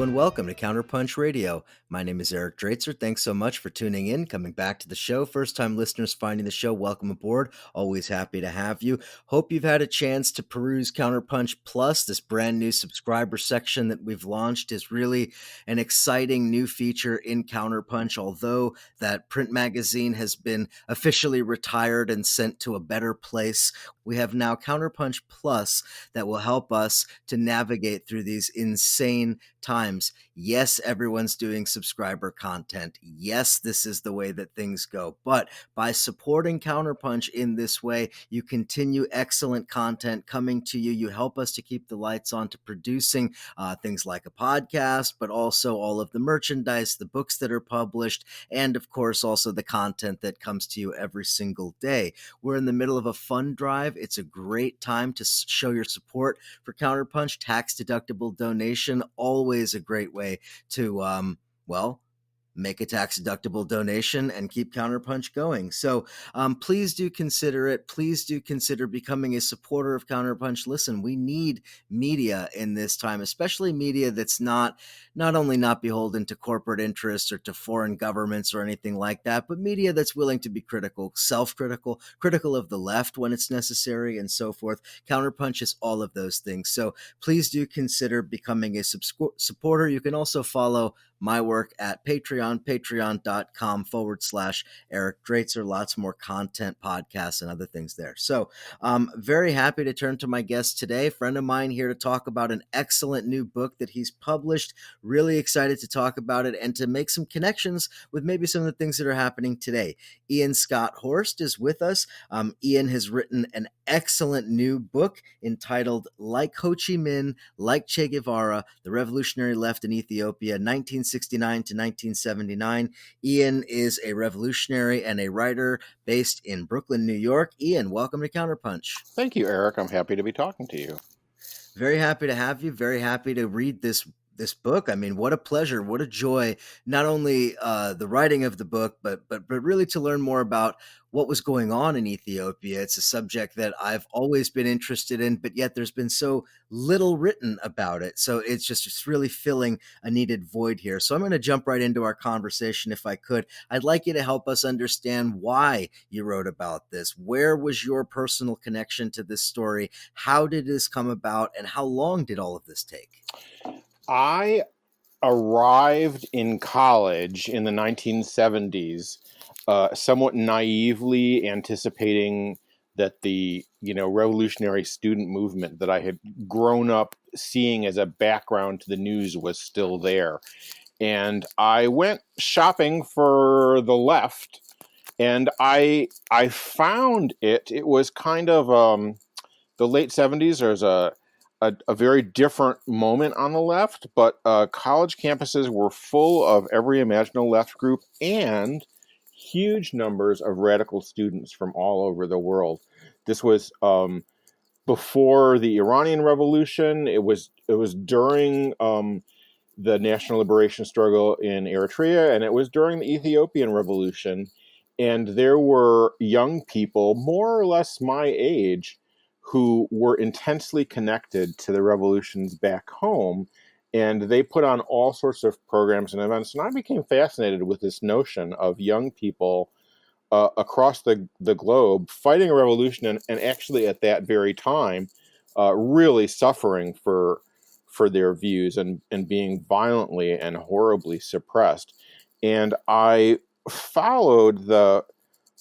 Hello and welcome to Counterpunch Radio. My name is Eric Draitzer. Thanks so much for tuning in, coming back to the show. First-time listeners finding the show, welcome aboard. Always happy to have you. Hope you've had a chance to peruse Counterpunch Plus. This brand new subscriber section that we've launched is really an exciting new feature in Counterpunch. Although that print magazine has been officially retired and sent to a better place, we have now Counterpunch Plus that will help us to navigate through these insane times. Yes, everyone's doing subscriber content. Yes, this is the way that things go. But by supporting Counterpunch in this way, you continue excellent content coming to you. You help us to keep the lights on to producing things like a podcast, but also all of the merchandise, the books that are published, and of course, also the content that comes to you every single day. We're in the middle of a fund drive. It's a great time to show your support for Counterpunch. Tax-deductible donation, always a great way to, make a tax-deductible donation and keep Counterpunch going. So please do consider it. Please do consider becoming a supporter of Counterpunch. Listen, we need media in this time, especially media that's not only not beholden to corporate interests or to foreign governments or anything like that, but media that's willing to be critical, self-critical, critical of the left when it's necessary, and so forth. Counterpunch is all of those things. So please do consider becoming a supporter. You can also follow my work at patreon.com/Eric Draitzer. Lots more content, podcasts, and other things there. So very happy to turn to my guest today, a friend of mine here to talk about an excellent new book that he's published. Really excited to talk about it and to make some connections with maybe some of the things that are happening today. Ian Scott Horst is with us. Ian has written an excellent new book entitled Like Ho Chi Minh, Like Che Guevara, The Revolutionary Left in Ethiopia, 1969 to 1979. Ian is a revolutionary and a writer based in Brooklyn, New York. Ian, welcome to Counterpunch. Thank you, Eric. I'm happy to be talking to you. Very happy to have you. Very happy to read this book. I mean, what a pleasure, what a joy, not only the writing of the book, but really to learn more about what was going on in Ethiopia. It's a subject that I've always been interested in, but yet there's been so little written about it. So it's really filling a needed void here. So I'm going to jump right into our conversation if I could. I'd like you to help us understand why you wrote about this. Where was your personal connection to this story? How did this come about? And how long did all of this take? I arrived in college in the 1970s, somewhat naively anticipating that the revolutionary student movement that I had grown up seeing as a background to the news was still there. And I went shopping for the left, and I found it. It was kind of the late 70s. There's a very different moment on the left, but college campuses were full of every imaginable left group and huge numbers of radical students from all over the world. This was before the Iranian Revolution. It was during the national liberation struggle in Eritrea, and it was during the Ethiopian Revolution. And there were young people, more or less my age, who were intensely connected to the revolutions back home, and they put on all sorts of programs and events. And I became fascinated with this notion of young people across the globe fighting a revolution, and actually at that very time really suffering for their views and being violently and horribly suppressed. And I followed the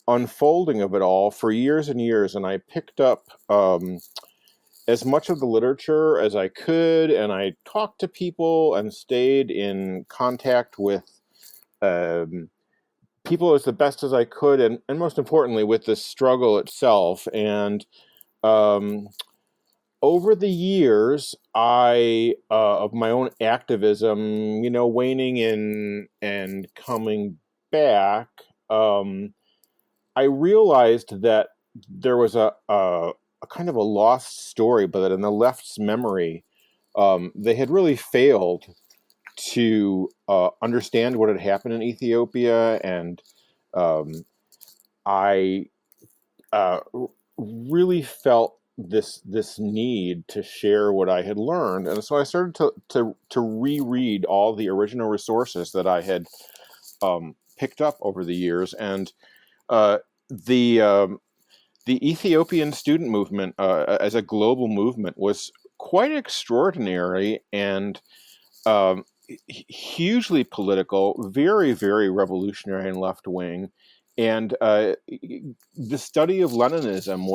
unfolding of it all for years and years, and I picked up as much of the literature as I could, and I talked to people and stayed in contact with people as the best as I could, and most importantly with the struggle itself. And over the years, I of my own activism, waning in and coming back, I realized that there was a kind of a lost story, but that in the left's memory, they had really failed to understand what had happened in Ethiopia, and I really felt this need to share what I had learned, and so I started to reread all the original resources that I had picked up over the years, and uh, the the Ethiopian student movement as a global movement was quite extraordinary and hugely political, very, very revolutionary and left wing. And the study of Leninism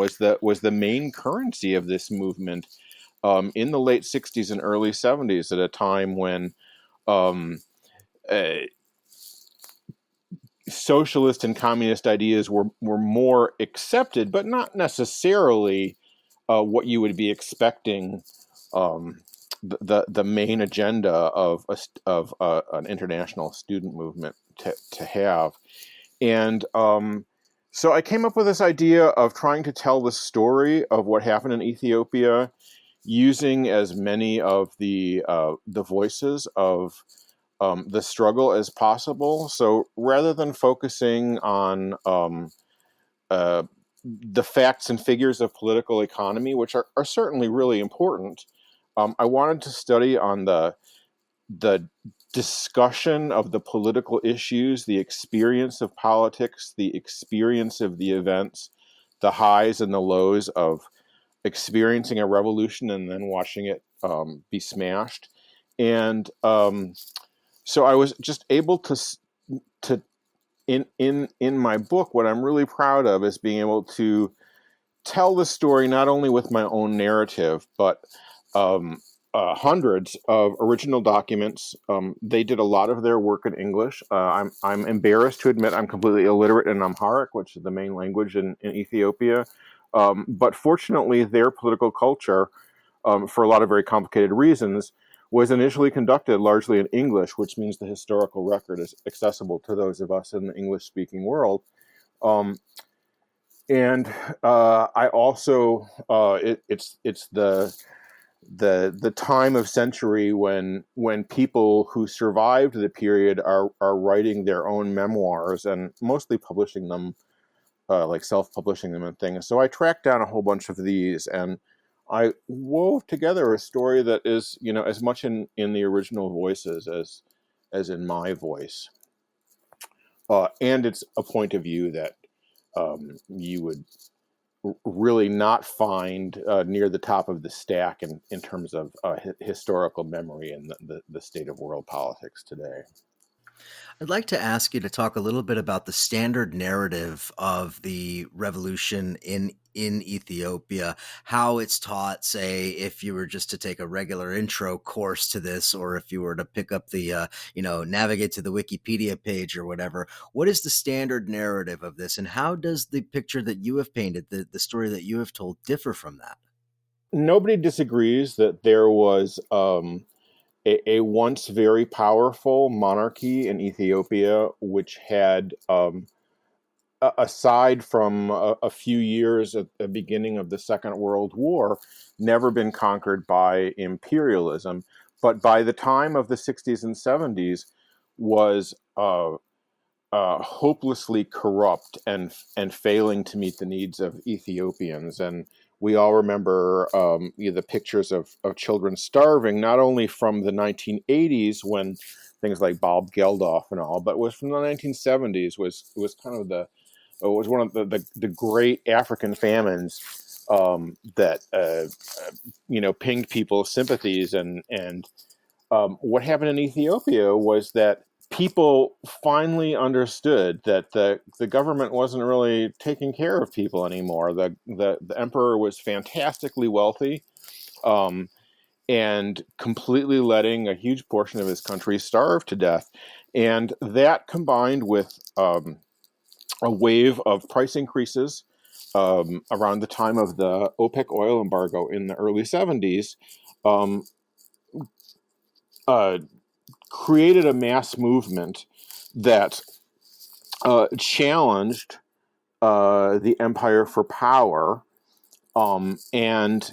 was the main currency of this movement in the late '60s and early '70s, at a time when um, uh, socialist and communist ideas were more accepted, but not necessarily what you would be expecting um, the main agenda of an international student movement to have. And so I came up with this idea of trying to tell the story of what happened in Ethiopia, using as many of the voices of the struggle as possible. So rather than focusing on uh, the facts and figures of political economy, which are certainly really important, I wanted to study on the discussion of the political issues, the experience of politics, the experience of the events, the highs and the lows of experiencing a revolution and then watching it be smashed. And so I was just able to in my book, what I'm really proud of is being able to tell the story not only with my own narrative, but um, hundreds of original documents. They did a lot of their work in English. I'm embarrassed to admit I'm completely illiterate in Amharic, which is the main language in Ethiopia. But fortunately, their political culture, for a lot of very complicated reasons, was initially conducted largely in English, which means the historical record is accessible to those of us in the English-speaking world. Um, and I also it's the time of century when people who survived the period are writing their own memoirs and mostly publishing them, like self-publishing them and things. So I tracked down a whole bunch of these, and I wove together a story that is, as much in the original voices as in my voice, and it's a point of view that you would really not find near the top of the stack in terms of historical memory and the state of world politics today. I'd like to ask you to talk a little bit about the standard narrative of the revolution in Ethiopia, how it's taught, say, if you were just to take a regular intro course to this, or if you were to pick up the, navigate to the Wikipedia page or whatever. What is the standard narrative of this, and how does the picture that you have painted, the story that you have told, differ from that? Nobody disagrees that there was a once very powerful monarchy in Ethiopia, which had, aside from a few years at the beginning of the Second World War, never been conquered by imperialism. But by the time of the '60s and '70s, was hopelessly corrupt and failing to meet the needs of Ethiopians. And we all remember the pictures of children starving, not only from the 1980s when things like Bob Geldof and all, but was from the 1970s. Was kind of the was one of the great African famines that pinged people's sympathies. And what happened in Ethiopia was that people finally understood that the government wasn't really taking care of people anymore. The emperor was fantastically wealthy, um, and completely letting a huge portion of his country starve to death. And that, combined with a wave of price increases around the time of the OPEC oil embargo in the early '70s, um, uh, created a mass movement that challenged the empire for power, and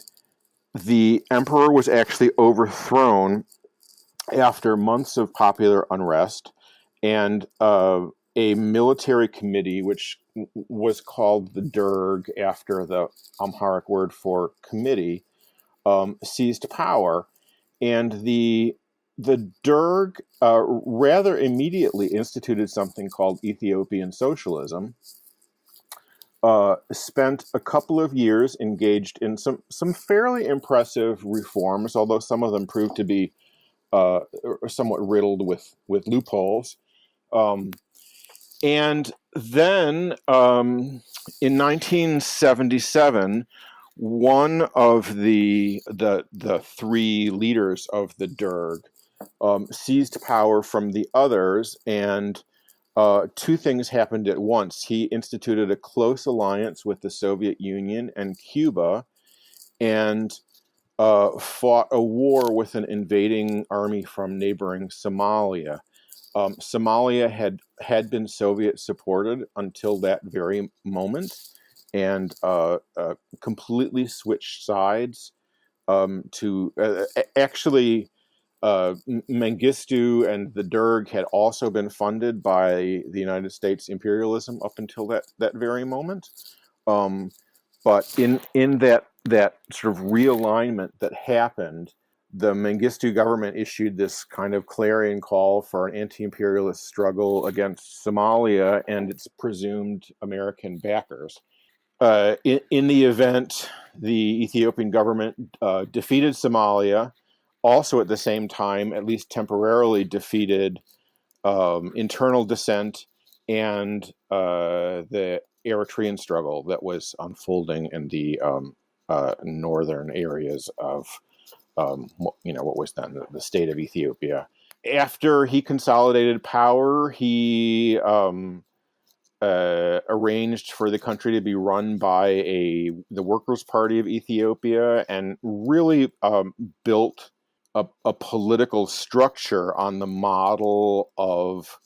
the emperor was actually overthrown after months of popular unrest, and a military committee, which was called the Derg after the Amharic word for committee, seized power, and the Derg rather immediately instituted something called Ethiopian socialism. Spent a couple of years engaged in some fairly impressive reforms, although some of them proved to be somewhat riddled with loopholes. Um, and then in 1977, one of the three leaders of the Derg seized power from the others, and two things happened at once. He instituted a close alliance with the Soviet Union and Cuba, and fought a war with an invading army from neighboring Somalia. Somalia had been Soviet supported until that very moment, and completely switched sides to actually. Mengistu and the Derg had also been funded by the United States imperialism up until that very moment. Um, but in that sort of realignment that happened, the Mengistu government issued this kind of clarion call for an anti-imperialist struggle against Somalia and its presumed American backers. In the event, the Ethiopian government defeated Somalia, also at the same time, at least temporarily, defeated internal dissent and the Eritrean struggle that was unfolding in the northern areas of what was then the state of Ethiopia. After he consolidated power, he arranged for the country to be run by the Workers' Party of Ethiopia, and really built a political structure on the model of,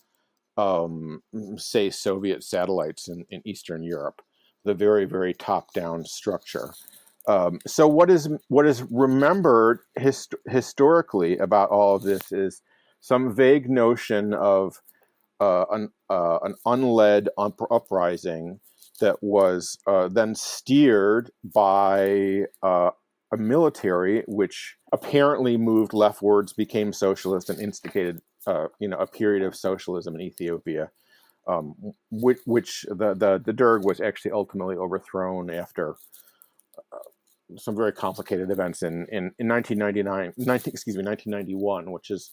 say, Soviet satellites in Eastern Europe, the very, very top-down structure. So what is remembered historically about all of this is some vague notion of an unled uprising that was then steered by a military which apparently moved leftwards, became socialist, and instigated a period of socialism in Ethiopia, which the Derg was actually ultimately overthrown after some very complicated events in 1999, 1991, which is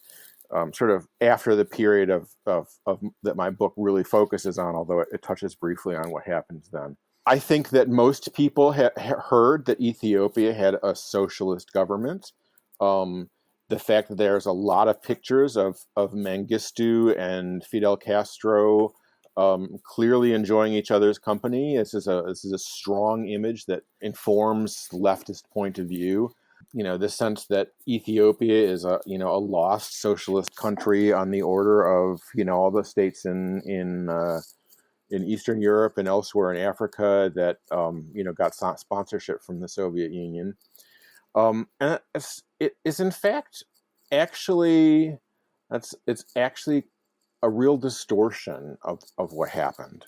sort of after the period of that my book really focuses on, although it touches briefly on what happens then. I think that most people heard that Ethiopia had a socialist government. The fact that there's a lot of pictures of Mengistu and Fidel Castro clearly enjoying each other's company. This is a strong image that informs leftist point of view. The sense that Ethiopia is a lost socialist country on the order of all the states in Eastern Europe and elsewhere in Africa that got sponsorship from the Soviet Union. And it is in fact actually it's actually a real distortion of what happened.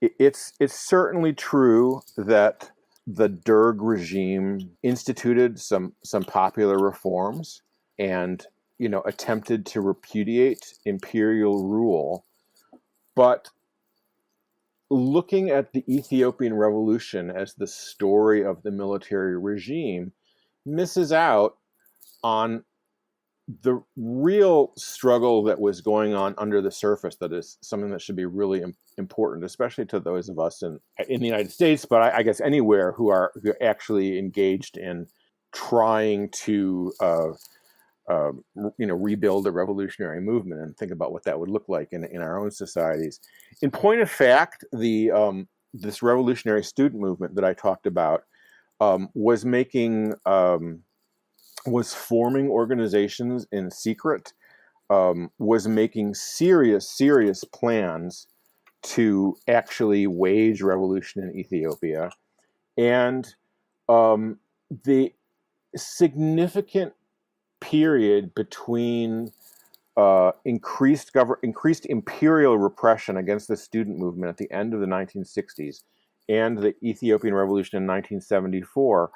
It's certainly true that the Derg regime instituted some popular reforms and attempted to repudiate imperial rule, but looking at the Ethiopian revolution as the story of the military regime misses out on the real struggle that was going on under the surface. That is something that should be really important, especially to those of us in the United States, but I guess anywhere who are actually engaged in trying to rebuild a revolutionary movement and think about what that would look like in our own societies. In point of fact, this revolutionary student movement that I talked about was forming organizations in secret, was making serious plans to actually wage revolution in Ethiopia. And the significant period between increased imperial repression against the student movement at the end of the 1960s and the Ethiopian Revolution in 1974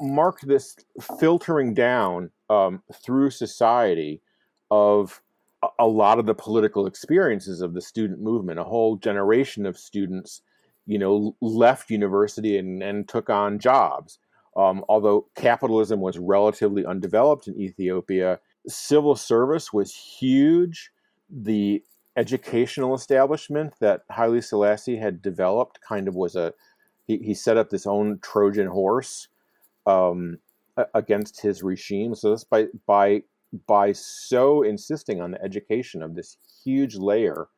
marked this filtering down through society of a lot of the political experiences of the student movement. A whole generation of students, left university and took on jobs. Although capitalism was relatively undeveloped in Ethiopia, civil service was huge. The educational establishment that Haile Selassie had developed kind of was he set up this own Trojan horse um, against his regime. So this by so insisting on the education of this huge layer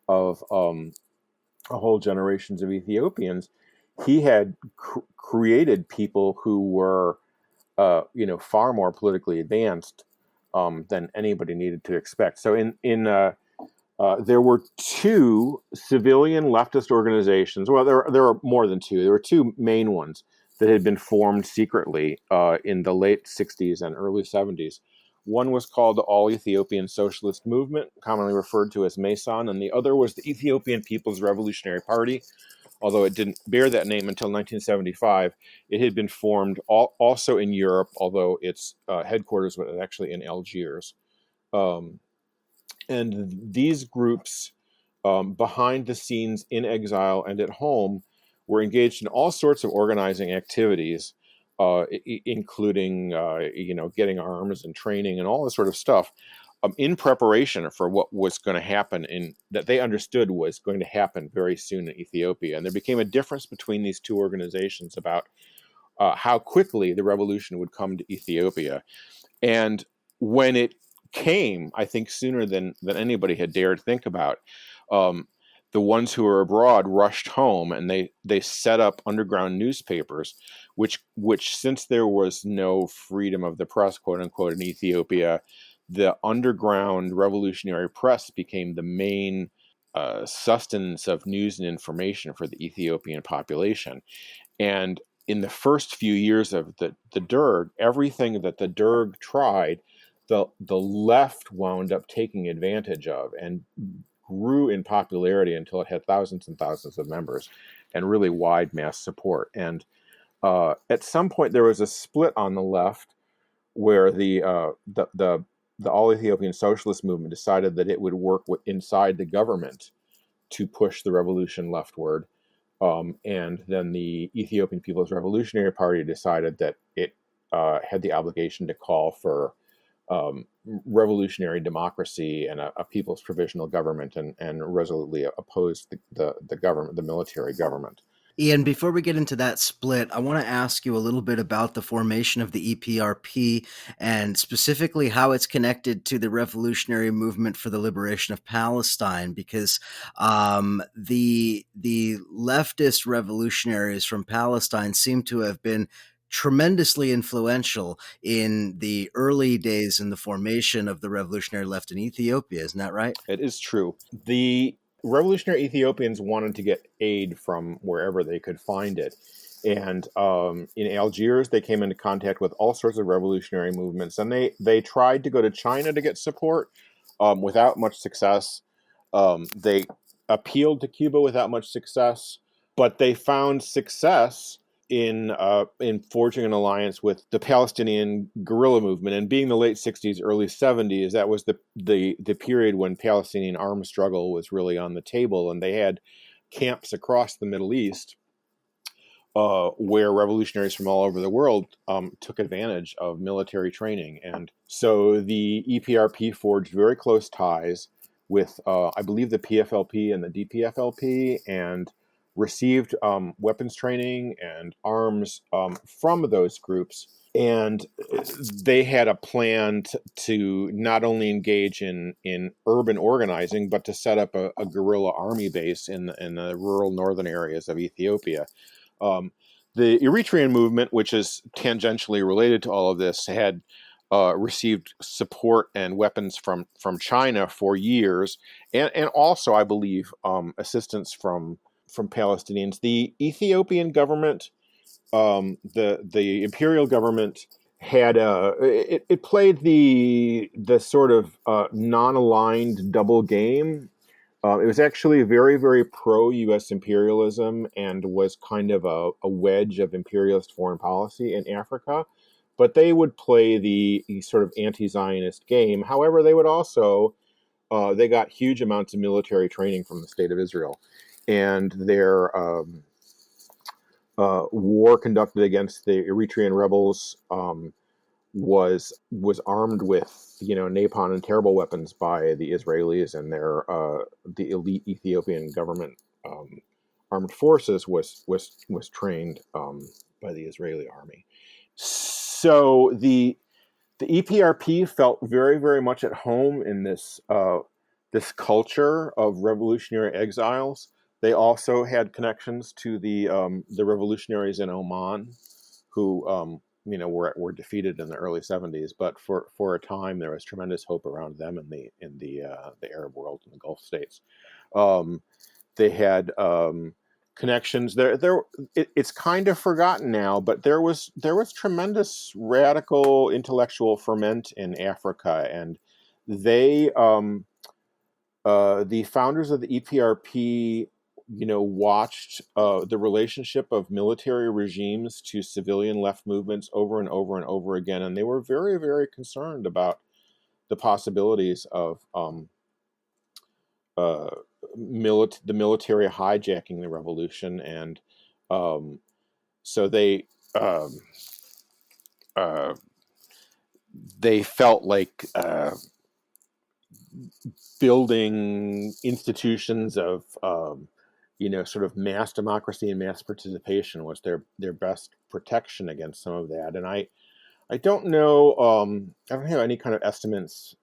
of a whole generations of Ethiopians, he had created people who were far more politically advanced than anybody needed to expect. So there were two civilian leftist organizations. Well, there are more than two. There were two main ones that had been formed secretly in the late 60s and early 70s. One was called the All Ethiopian Socialist Movement, commonly referred to as Meson, and the other was the Ethiopian People's Revolutionary Party. Although it didn't bear that name until 1975, it had been formed also in Europe, although its headquarters was actually in Algiers. Um, and these groups, behind the scenes in exile and at home, were engaged in all sorts of organizing activities, including getting arms and training and all this sort of stuff, in preparation for what was going to happen in that they understood was going to happen very soon in Ethiopia. And there became a difference between these two organizations about how quickly the revolution would come to Ethiopia. And when it came, I think sooner than anybody had dared think about, um, the ones who were abroad rushed home and they set up underground newspapers, which since there was no freedom of the press, quote unquote, in Ethiopia, the underground revolutionary press became the main sustenance of news and information for the Ethiopian population. And in the first few years of the Derg, everything that the Derg tried, the left wound up taking advantage of and grew in popularity until it had thousands and thousands of members and really wide mass support. And at some point, there was a split on the left where the All Ethiopian Socialist Movement decided that it would work inside the government to push the revolution leftward. And then the Ethiopian People's Revolutionary Party decided that it had the obligation to call for revolutionary democracy and a people's provisional government, and resolutely opposed the government, the military government. Ian, before we get into that split, I want to ask you a little bit about the formation of the EPRP and specifically how it's connected to the revolutionary movement for the liberation of Palestine. Because the leftist revolutionaries from Palestine seem to have been tremendously influential in the early days in the formation of the revolutionary left in Ethiopia. Isn't that right? It is true. The revolutionary Ethiopians wanted to get aid from wherever they could find it. And in Algiers, they came into contact with all sorts of revolutionary movements. And they tried to go to China to get support without much success. They appealed to Cuba without much success. But they found success in forging an alliance with the Palestinian guerrilla movement. And being the late 60s, early 70s, that was the period when Palestinian armed struggle was really on the table, and they had camps across the Middle East where revolutionaries from all over the world took advantage of military training. And so the EPRP forged very close ties with, I believe, the PFLP and the DPFLP, and received weapons training and arms from those groups. And they had a plan to not only engage in urban organizing, but to set up a guerrilla army base in the rural northern areas of Ethiopia. Um, the Eritrean movement, which is tangentially related to all of this, had received support and weapons from China for years, and also, I believe, assistance from Palestinians. The Ethiopian government, the imperial government, had it played the sort of non-aligned double game. It was actually very, very pro-U.S. imperialism and was kind of a wedge of imperialist foreign policy in Africa. But they would play the sort of anti-Zionist game. However, they would also they got huge amounts of military training from the state of Israel, and their war conducted against the Eritrean rebels was armed with napalm and terrible weapons by the Israelis, and their the elite Ethiopian government armed forces was trained by the Israeli army. So the EPRP felt very, very much at home in this culture of revolutionary exiles. They also had connections to the revolutionaries in Oman, who were defeated in the early 70s. But for a time, there was tremendous hope around them in the Arab world and the Gulf states. They had connections it's kind of forgotten now, but there was tremendous radical intellectual ferment in Africa, and they the founders of the EPRP watched the relationship of military regimes to civilian left movements over and over and over again, and they were very, very concerned about the possibilities of the military hijacking the revolution, and so um, uh, they felt like building institutions of sort of mass democracy and mass participation was their best protection against some of that. And I don't know, I don't have any kind of estimates,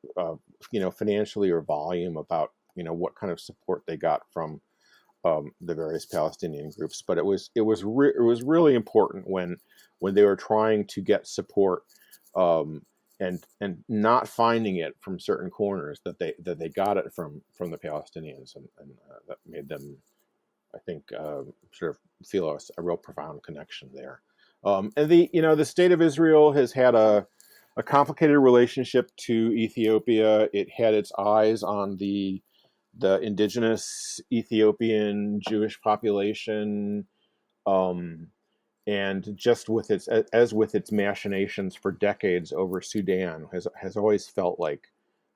financially or volume about what kind of support they got from the various Palestinian groups, but it was really important when they were trying to get support, and not finding it from certain corners, that they got it from the Palestinians, and that made them, I think, sort of feel a real profound connection there. And the state of Israel has had a complicated relationship to Ethiopia. It had its eyes on the indigenous Ethiopian Jewish population, and just with its machinations for decades over Sudan, has always felt like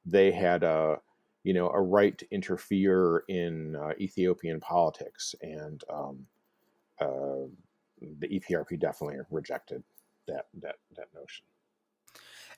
they had a right to interfere in Ethiopian politics, and the EPRP definitely rejected that notion.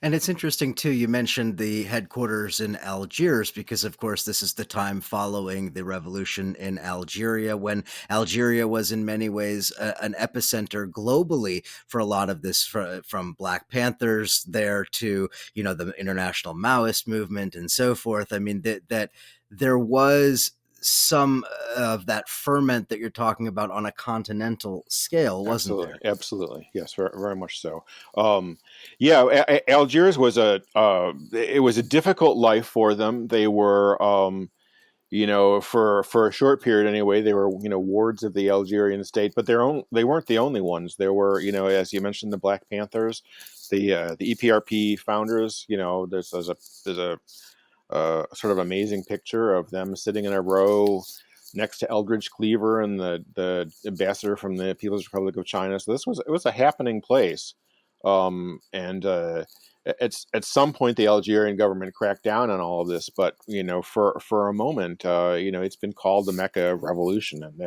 And it's interesting too. You mentioned the headquarters in Algiers because, of course, this is the time following the revolution in Algeria, when Algeria was in many ways an epicenter globally for a lot of this, from Black Panthers there to the international Maoist movement and so forth. I mean that there was some of that ferment that you're talking about on a continental scale, wasn't Absolutely, there? absolutely, yes, very, very much so. Yeah, Algiers was it was a difficult life for them. They were, for a short period anyway, they were wards of the Algerian state, but they weren't the only ones. There were, as you mentioned, the Black Panthers, the EPRP founders. There's a sort of amazing picture of them sitting in a row next to Eldridge Cleaver and the ambassador from the People's Republic of China. So it was a happening place, and at some point the Algerian government cracked down on all of this. But for a moment, it's been called the Mecca of Revolution, and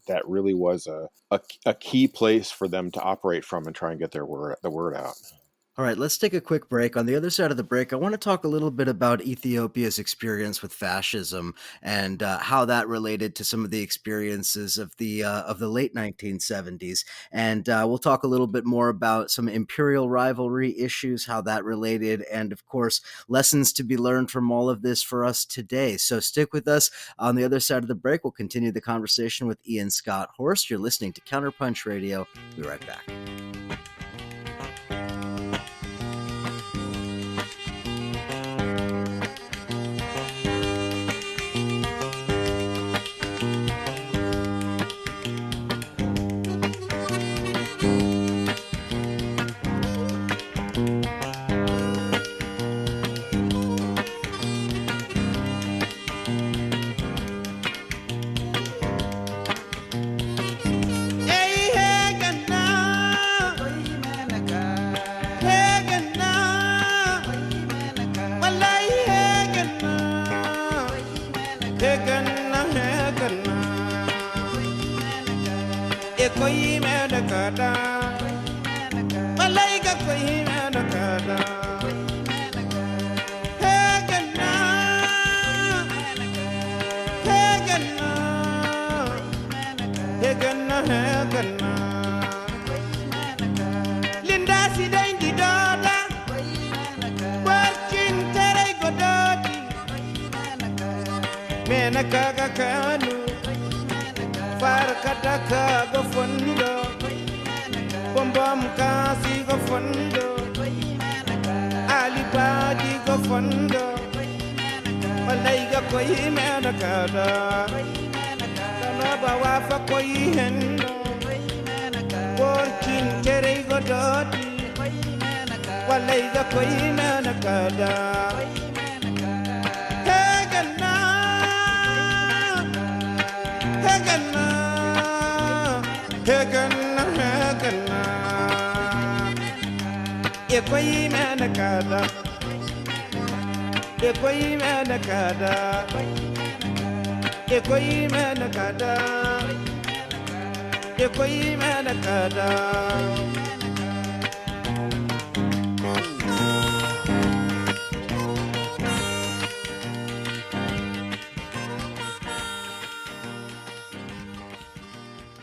that really was a key place for them to operate from and try and get the word out. All right, let's take a quick break. On the other side of the break, I want to talk a little bit about Ethiopia's experience with fascism and how that related to some of the experiences of the late 1970s. And we'll talk a little bit more about some imperial rivalry issues, how that related, and of course, lessons to be learned from all of this for us today. So stick with us. On the other side of the break, we'll continue the conversation with Ian Scott Horst. You're listening to Counterpunch Radio. We'll be right back. Heganna, heganna, ekoi menakada, malaika koi menakada. Heganna, heganna, heganna, heganna. Linda si dengi dola, working tere gododi, menakaga kanu. Farkata go fondo, bombom kasi go fondo, alibadi go fondo, malaiga koi menakada, tanaba wafa koi hendo, working tere go doti, walaiga koi menakada. Heganna, heganna, ekoi menakada, ekoi menakada, ekoi menakada, ekoi menakada.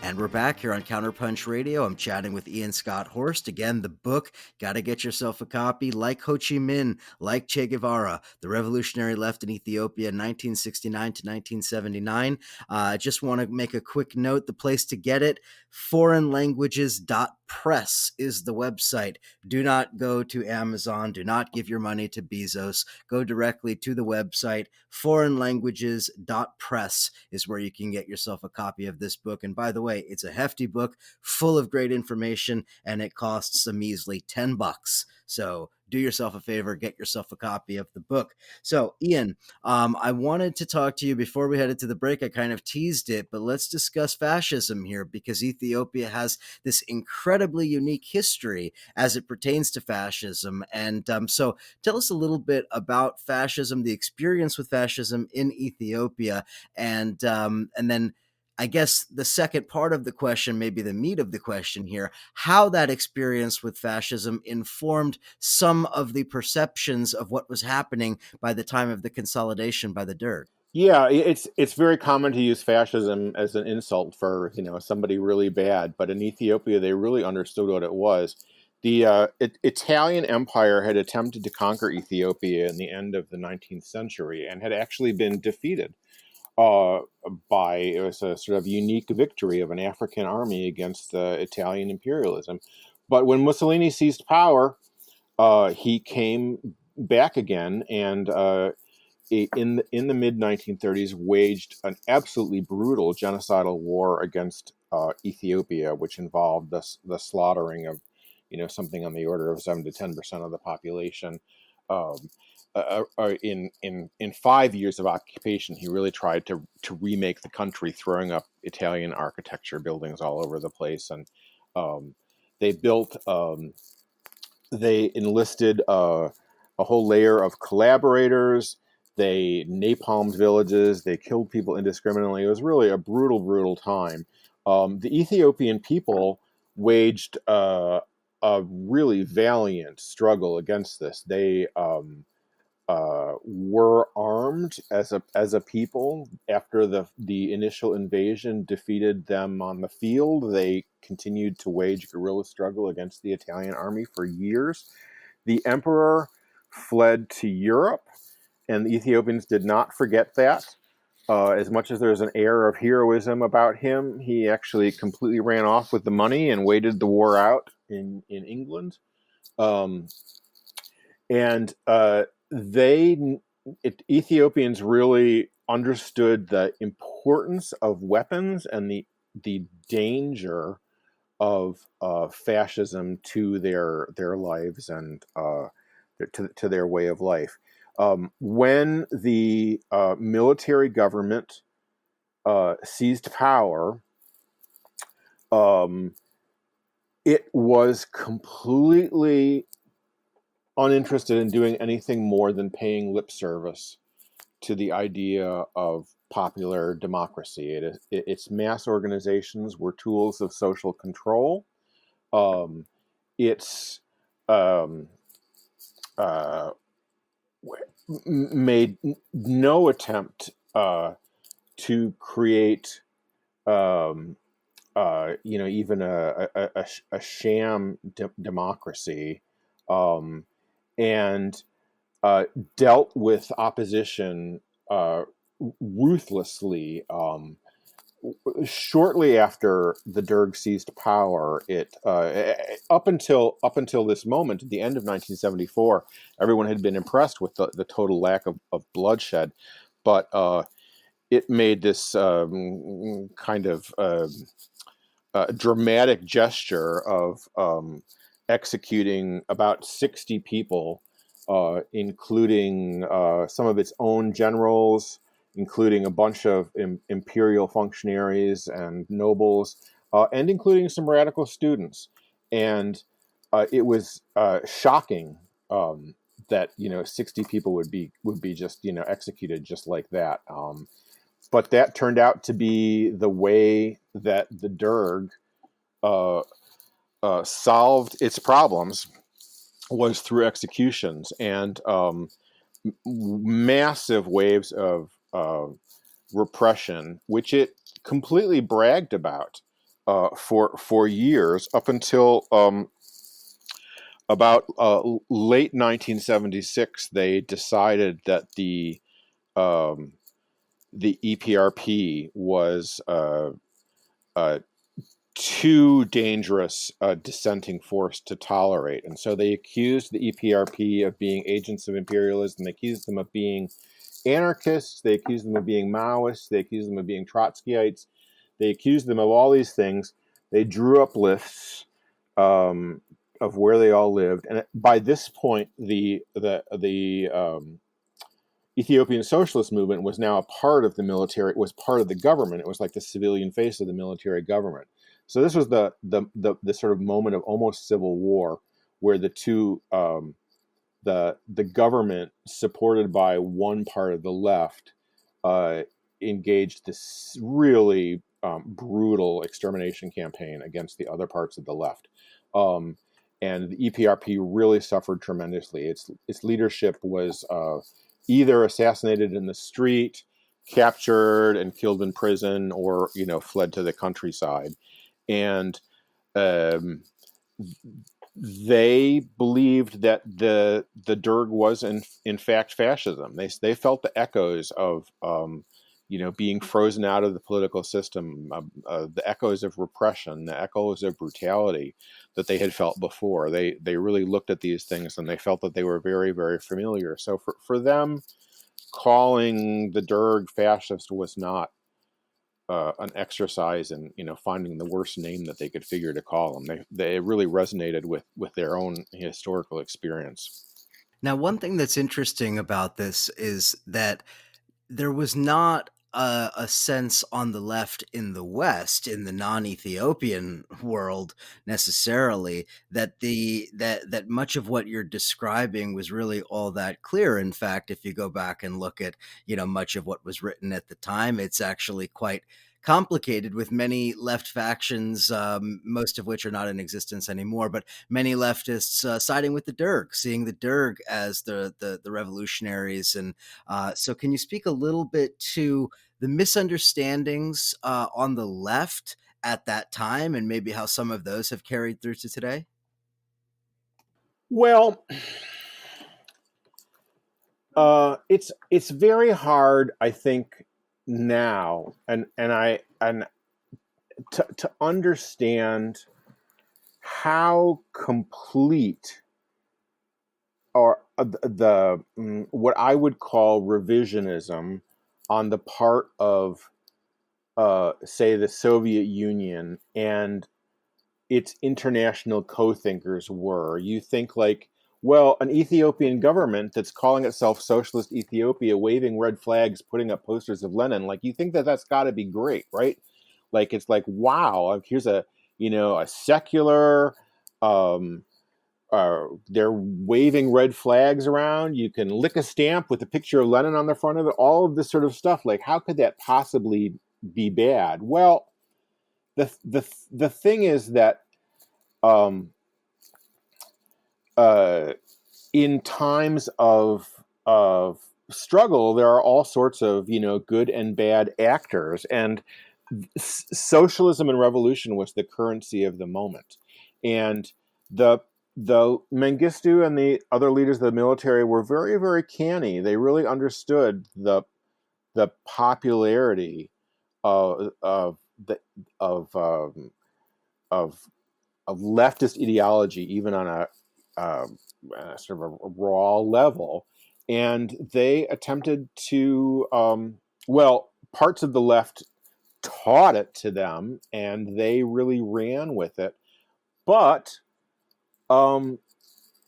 And we're back here on Counterpunch Radio. I'm chatting with Ian Scott Horst. Again, the book, got to get yourself a copy. Like Ho Chi Minh, like Che Guevara, the revolutionary left in Ethiopia, 1969 to 1979. I just want to make a quick note. The place to get it, foreignlanguages.press is the website. Do not go to Amazon. Do not give your money to Bezos. Go directly to the website. Foreignlanguages.press is where you can get yourself a copy of this book. And by the way, it's a hefty book full of great information, and it costs a measly $10. So do yourself a favor, get yourself a copy of the book. So, Ian, I wanted to talk to you before we headed to the break. I kind of teased it, but let's discuss fascism here, because Ethiopia has this incredibly unique history as it pertains to fascism. And so tell us a little bit about fascism, the experience with fascism in Ethiopia, and then I guess the second part of the question, maybe the meat of the question here, how that experience with fascism informed some of the perceptions of what was happening by the time of the consolidation by the Derg. Yeah, it's very common to use fascism as an insult for somebody really bad, but in Ethiopia they really understood what it was. The Italian Empire had attempted to conquer Ethiopia in the end of the 19th century and had actually been defeated uh, it was a sort of unique victory of an African army against Italian imperialism. But when Mussolini seized power, he came back again and in the mid 1930s waged an absolutely brutal genocidal war against Ethiopia, which involved the slaughtering of something on the order of 7 to 10% of the population. Um, in 5 years of occupation, he really tried to remake the country, throwing up Italian architecture buildings all over the place, and um, they built. They enlisted a whole layer of collaborators. They napalmed villages. They killed people indiscriminately. It was really a brutal, brutal time. The Ethiopian people waged a really valiant struggle against this. They were armed as a people. After the initial invasion defeated them on the field, they continued to wage guerrilla struggle against the Italian army for years. The emperor fled to Europe, and the Ethiopians did not forget that. As much as there's an air of heroism about him, he actually completely ran off with the money and waited the war out in England. Um, and Ethiopians really understood the importance of weapons and the danger of fascism to their lives and to their way of life. When the military government seized power, it was completely uninterested in doing anything more than paying lip service to the idea of popular democracy. Its mass organizations were tools of social control. It's um, uh, made no attempt to create, um, even a sham democracy, um, and dealt with opposition ruthlessly. Shortly after the Derg seized power, it up until this moment, at the end of 1974, everyone had been impressed with the total lack of bloodshed, but it made this kind of dramatic gesture of executing about 60 people, including some of its own generals, including a bunch of imperial functionaries and nobles, and including some radical students. And it was shocking that 60 people would be just executed just like that. But that turned out to be the way that the Derg uh, solved its problems, was through executions and massive waves of repression, which it completely bragged about for years, up until about late 1976. They decided that um, the EPRP was too dangerous a dissenting force to tolerate. And so they accused the EPRP of being agents of imperialism. They accused them of being anarchists. They accused them of being Maoists. They accused them of being Trotskyites. They accused them of all these things. They drew up lists of where they all lived. And by this point, the Ethiopian socialist movement was now a part of the military. It was part of the government. It was like the civilian face of the military government. So this was the sort of moment of almost civil war, where the two the government, supported by one part of the left, uh, engaged this really brutal extermination campaign against the other parts of the left. Um, and the EPRP really suffered tremendously. Its leadership was either assassinated in the street, captured and killed in prison, or fled to the countryside. And um, they believed that the Derg was in fact fascism. They felt the echoes of being frozen out of the political system, the echoes of repression, the echoes of brutality that they had felt before. They really looked at these things and they felt that they were very, very familiar. So for them, calling the Derg fascist was not an exercise in finding the worst name that they could figure to call them. They really resonated with their own historical experience. Now, one thing that's interesting about this is that there was not a sense on the left in the West, in the non-Ethiopian world, necessarily, that that much of what you're describing was really all that clear. In fact, if you go back and look at much of what was written at the time, it's actually quite complicated, with many left factions, most of which are not in existence anymore, but many leftists siding with the Derg, seeing the Derg as the revolutionaries. And so, can you speak a little bit to the misunderstandings on the left at that time, and maybe how some of those have carried through to today? Well, it's very hard, I think, now, and to understand how complete, or what I would call revisionism on the part of say the Soviet Union and its international co-thinkers were. You think like, well, an Ethiopian government that's calling itself Socialist Ethiopia, waving red flags, putting up posters of Lenin, like you think that that's got to be great, right? Like it's like, wow, here's a secular, um, they're waving red flags around. You can lick a stamp with a picture of Lenin on the front of it. All of this sort of stuff. Like, how could that possibly be bad? Well, the thing is that in times of struggle, there are all sorts of good and bad actors, and socialism and revolution was the currency of the moment, and the Mengistu and the other leaders of the military were very, very canny. They really understood the popularity of the of leftist ideology, even on a sort of a raw level, and they attempted to parts of the left taught it to them, and they really ran with it. But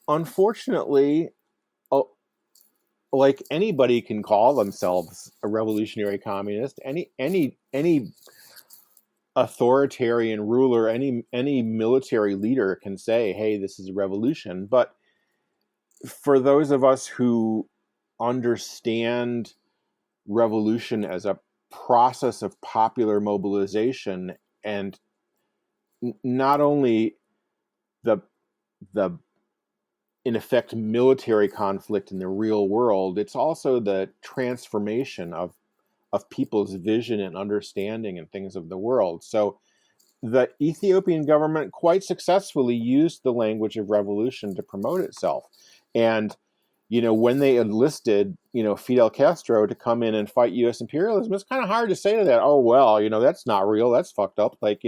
unfortunately, like anybody can call themselves a revolutionary communist. Any authoritarian ruler, any military leader can say, "Hey, this is a revolution." But for those of us who understand revolution as a process of popular mobilization, and not only the in effect military conflict in the real world, it's also the transformation of people's vision and understanding and things of the world. So the Ethiopian government quite successfully used the language of revolution to promote itself. And when they enlisted Fidel Castro to come in and fight U.S. imperialism, it's kind of hard to say to that, oh well, that's not real, that's fucked up. Like,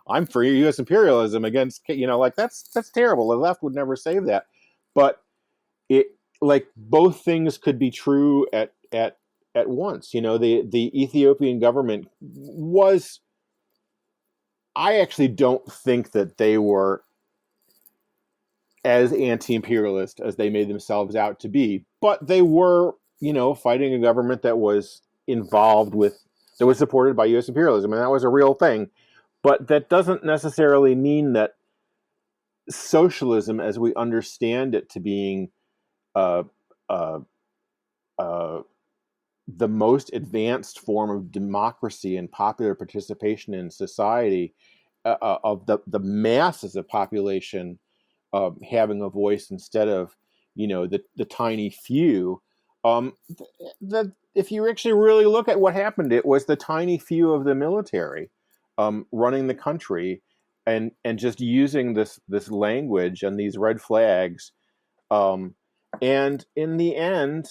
I'm for U.S. imperialism against, like that's terrible. The left would never say that. But it, like, both things could be true at once. The Ethiopian government was, I actually don't think that they were as anti-imperialist as they made themselves out to be, but they were, fighting a government that was that was supported by U.S. imperialism, and that was a real thing. But that doesn't necessarily mean that socialism, as we understand it to being uh, uh, uh, the most advanced form of democracy and popular participation in society, of the masses of population having a voice instead of the tiny few. If you actually really look at what happened, it was the tiny few of the military running the country, and just using this language and these red flags, and in the end,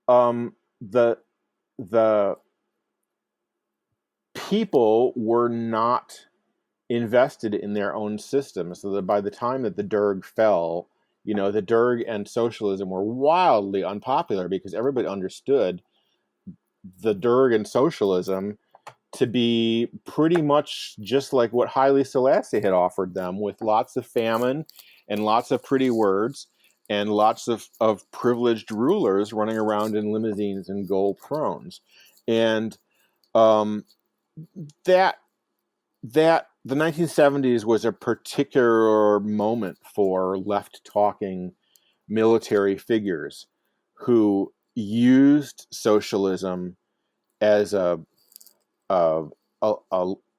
the the people were not invested in their own system. So that by the time that the Derg fell, the Derg and socialism were wildly unpopular, because everybody understood the Derg and socialism to be pretty much just like what Haile Selassie had offered them, with lots of famine and lots of pretty words and lots of privileged rulers running around in limousines and gold thrones. And that the 1970s was a particular moment for left-talking military figures who used socialism as a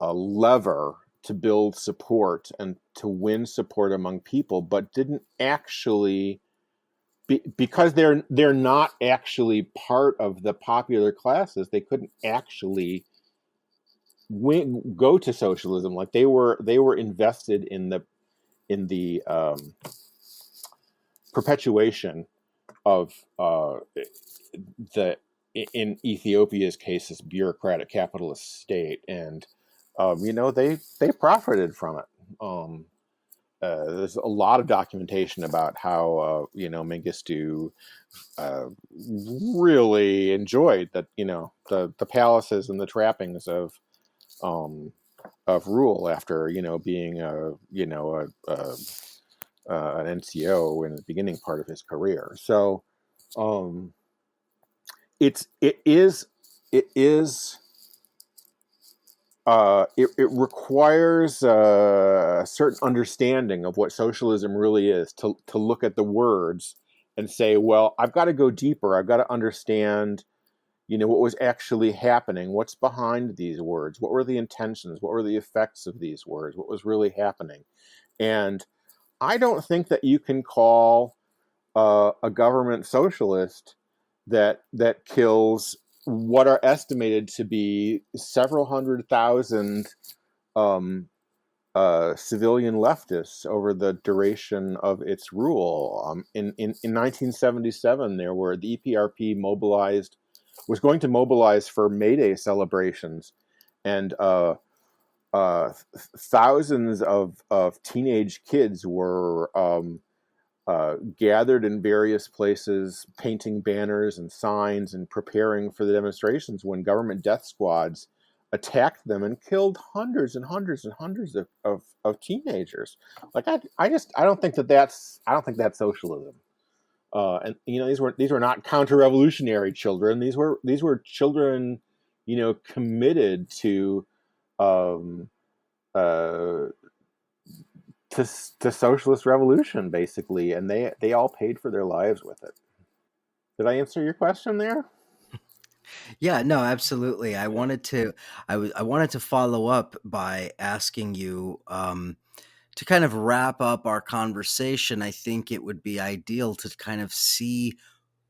lever to build support and to win support among people, but didn't actually, because they're not actually part of the popular classes, they couldn't actually go to socialism. Like, they were invested in the perpetuation of the, in Ethiopia's case, this bureaucratic capitalist state, and they profited from it. There's a lot of documentation about how Mengistu really enjoyed that, the palaces and the trappings of rule after being an NCO in the beginning part of his career. So it is it requires a certain understanding of what socialism really is to look at the words and say, well, I've got to go deeper. I've got to understand, what was actually happening. What's behind these words? What were the intentions? What were the effects of these words? What was really happening? And I don't think that you can call a government socialist that kills what are estimated to be several hundred thousand um, civilian leftists over the duration of its rule. In 1977, the EPRP was going to mobilize for May Day celebrations, and thousands of teenage kids were gathered in various places, painting banners and signs and preparing for the demonstrations when government death squads attacked them and killed hundreds and hundreds and hundreds of teenagers. Like I don't think that's socialism. And these were not counter-revolutionary children. These were children, committed to um, uh, to socialist revolution, basically, and they all paid for their lives with it. Did I answer your question there? Yeah, no, absolutely. I wanted to follow up by asking you, to kind of wrap up our conversation. I think it would be ideal to kind of see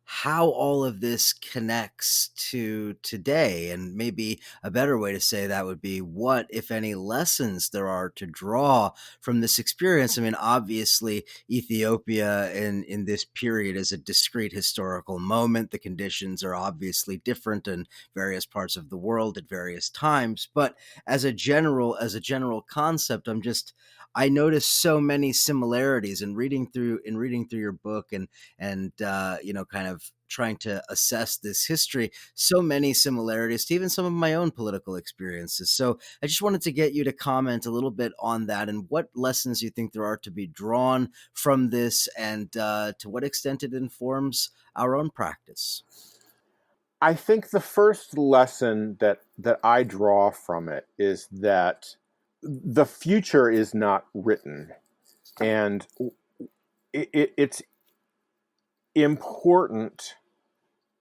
how all of this connects to today. And maybe a better way to say that would be what, if any, lessons there are to draw from this experience. I mean, obviously, Ethiopia in this period is a discrete historical moment. The conditions are obviously different in various parts of the world at various times. But as a general concept, I noticed so many similarities in reading through your book, and kind of trying to assess this history, so many similarities to even some of my own political experiences. So I just wanted to get you to comment a little bit on that and what lessons you think there are to be drawn from this, and to what extent it informs our own practice. I think the first lesson that I draw from it is that the future is not written, and it's important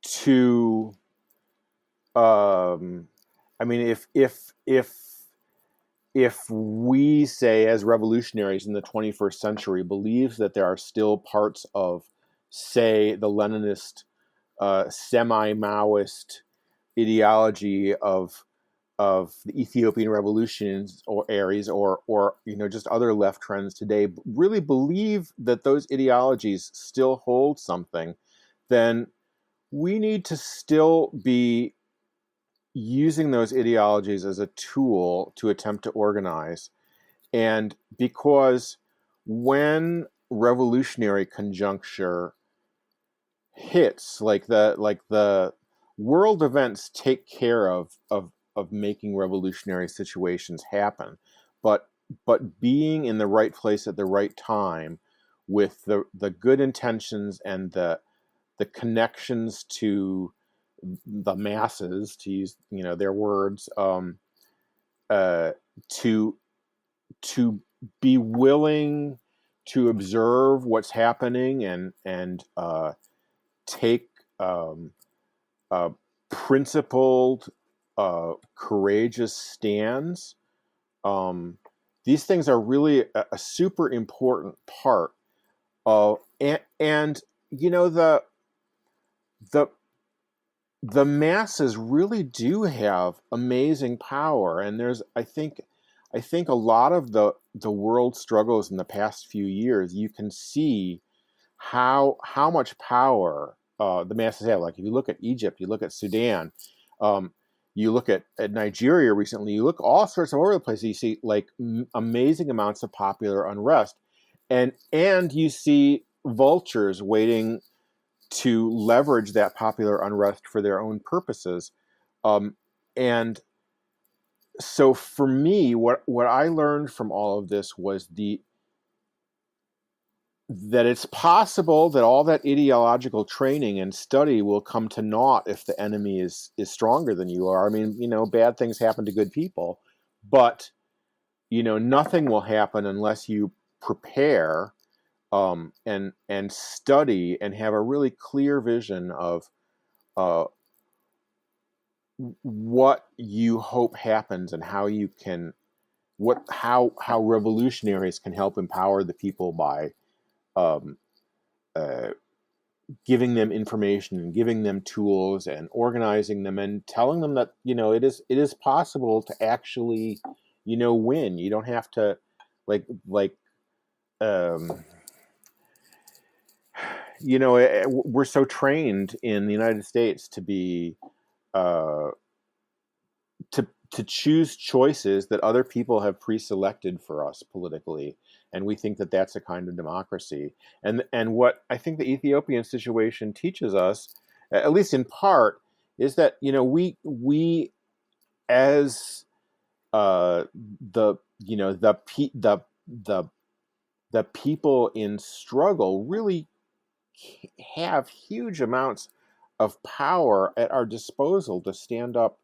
to I mean, if we, say, as revolutionaries in the 21st century, believes that there are still parts of, say, the Leninist semi-Maoist ideology of the Ethiopian revolutions or Aries or just other left trends today, really believe that those ideologies still hold something, then we need to still be using those ideologies as a tool to attempt to organize. And because when revolutionary conjuncture hits, like the world events take care of making revolutionary situations happen, but being in the right place at the right time with the good intentions and the connections to the masses, to use their words, uh, to to be willing to observe what's happening and take uh, principled, courageous stands. Um, these things are really a super important part of, and the the masses really do have amazing power, and I think a lot of the world struggles in the past few years, you can see how much power the masses have. Like if you look at Egypt, you look at Sudan, um, you look at Nigeria recently, you look all sorts of over the place. You see like amazing amounts of popular unrest, and you see vultures waiting to leverage that popular unrest for their own purposes. And so for me, what I learned from all of this was that it's possible that all that ideological training and study will come to naught if the enemy is stronger than you are. I mean, bad things happen to good people, but nothing will happen unless you prepare, and study and have a really clear vision of uh, what you hope happens and how you can how revolutionaries can help empower the people by um, uh, giving them information and giving them tools and organizing them and telling them that it is possible to actually win. You don't have to like um, we're so trained in the United States to be uh, to choose choices that other people have pre-selected for us politically, and we think that that's a kind of democracy. And what I think the Ethiopian situation teaches us, at least in part, is that we as the the the people in struggle really have huge amounts of power at our disposal to stand up,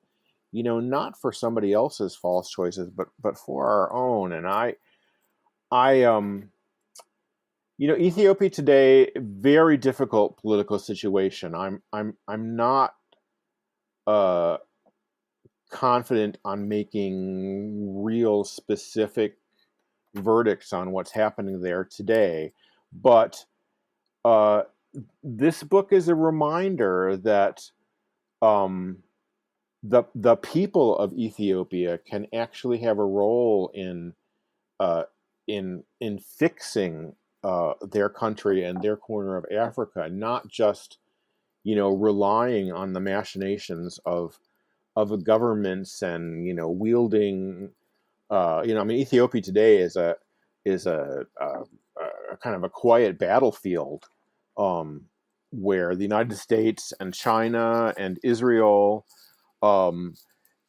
not for somebody else's false choices, but for our own. And I Ethiopia today, very difficult political situation. I'm not uh, confident on making real specific verdicts on what's happening there today, but uh, this book is a reminder that um, the people of Ethiopia can actually have a role uh, in fixing their country and their corner of Africa, not just relying on the machinations of governments and wielding. I mean, Ethiopia today is a kind of a quiet battlefield, um, where the United States and China and Israel, um,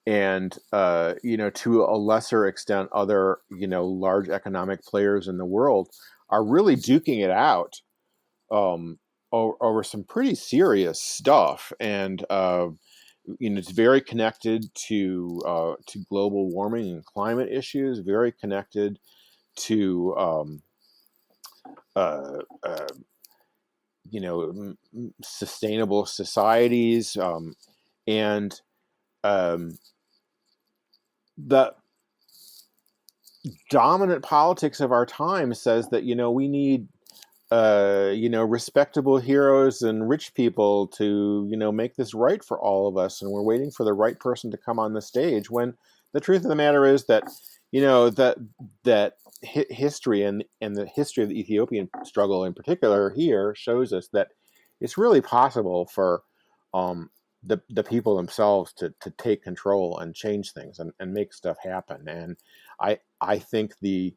and to a lesser extent other large economic players in the world are really duking it out, um, over some pretty serious stuff. And it's very connected to global warming and climate issues, very connected to uh, uh, sustainable societies, and um, the dominant politics of our time says that we need respectable heroes and rich people to make this right for all of us, and we're waiting for the right person to come on the stage, when the truth of the matter is that history and the history of the Ethiopian struggle in particular here shows us that it's really possible for the people themselves to take control and change things and make stuff happen. And I think the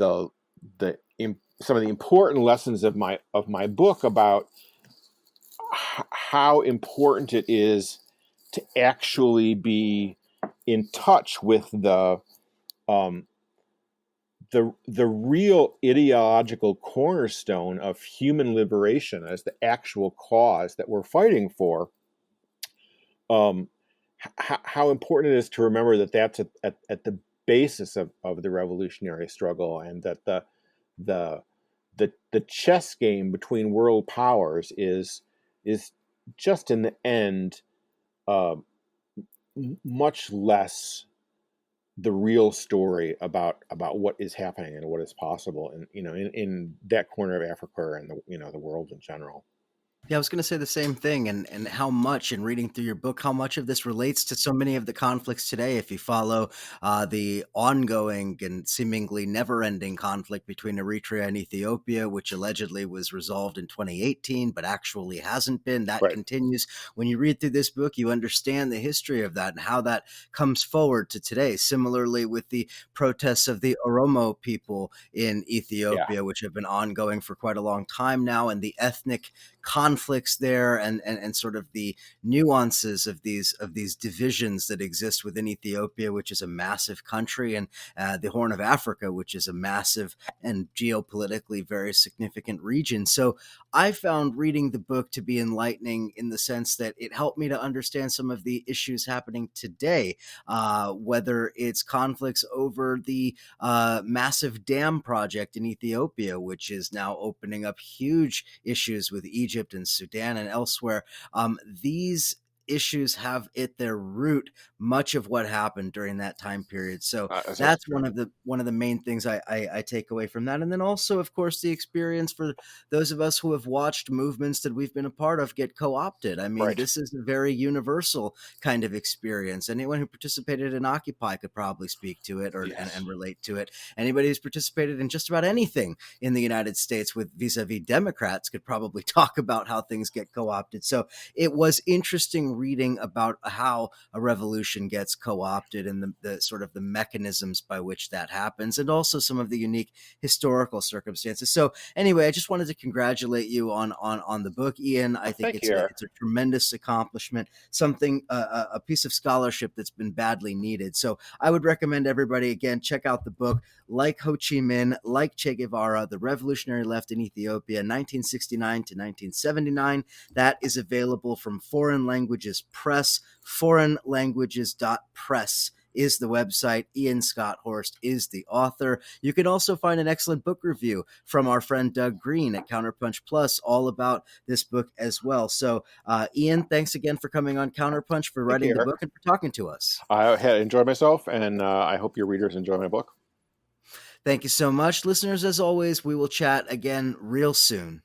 some of the important lessons of my book about how important it is to actually be in touch with um, the real ideological cornerstone of human liberation as the actual cause that we're fighting for. Um, how important it is to remember that that's at the basis of the revolutionary struggle, and that the the chess game between world powers is just in the end uh, much less the real story about what is happening and what is possible in that corner of Africa and the world in general. Yeah, I was going to say the same thing, and how much in reading through your book, how much of this relates to so many of the conflicts today. If you follow the ongoing and seemingly never-ending conflict between Eritrea and Ethiopia, which allegedly was resolved in 2018, but actually hasn't been, that Right. continues. When you read through this book, you understand the history of that and how that comes forward to today. Similarly, with the protests of the Oromo people in Yeah. Ethiopia, which have been ongoing for quite a long time now, and the ethnic conflict conflicts there, and sort of the nuances of these divisions that exist within Ethiopia, which is a massive country, and the Horn of Africa, which is a massive and geopolitically very significant region. So I found reading the book to be enlightening in the sense that it helped me to understand some of the issues happening today, whether it's conflicts over the massive dam project in Ethiopia, which is now opening up huge issues with Egypt and Sudan and elsewhere. These issues have at their root much of what happened during that time period. So That's very that's true. one of the main things I take away from that. And then also, of course, the experience for those of us who have watched movements that we've been a part of get co-opted. I mean, Right. this is a very universal kind of experience. Anyone who participated in Occupy could probably speak to it, or Yes. and relate to it. Anybody who's participated in just about anything in the United States with vis-a-vis Democrats could probably talk about how things get co-opted. So it was interesting reading about how a revolution gets co-opted, and the sort of the mechanisms by which that happens, and also some of the unique historical circumstances. So anyway, I just wanted to congratulate you on the book, Ian. I think Thank you, Eric. it's a tremendous accomplishment, something a piece of scholarship that's been badly needed. So I would recommend everybody again check out the book. Like Ho Chi Minh, like Che Guevara, The Revolutionary Left in Ethiopia, 1969 to 1979. That is available from Foreign Languages Press. Foreignlanguages.press is the website. Ian Scott Horst is the author. You can also find an excellent book review from our friend Doug Green at Counterpunch Plus, all about this book as well. So, Ian, thanks again for coming on Counterpunch, for Thank you, writing the Eric. book, and for talking to us. I had enjoyed myself, and I hope your readers enjoy my book. Thank you so much, listeners. As always, we will chat again real soon.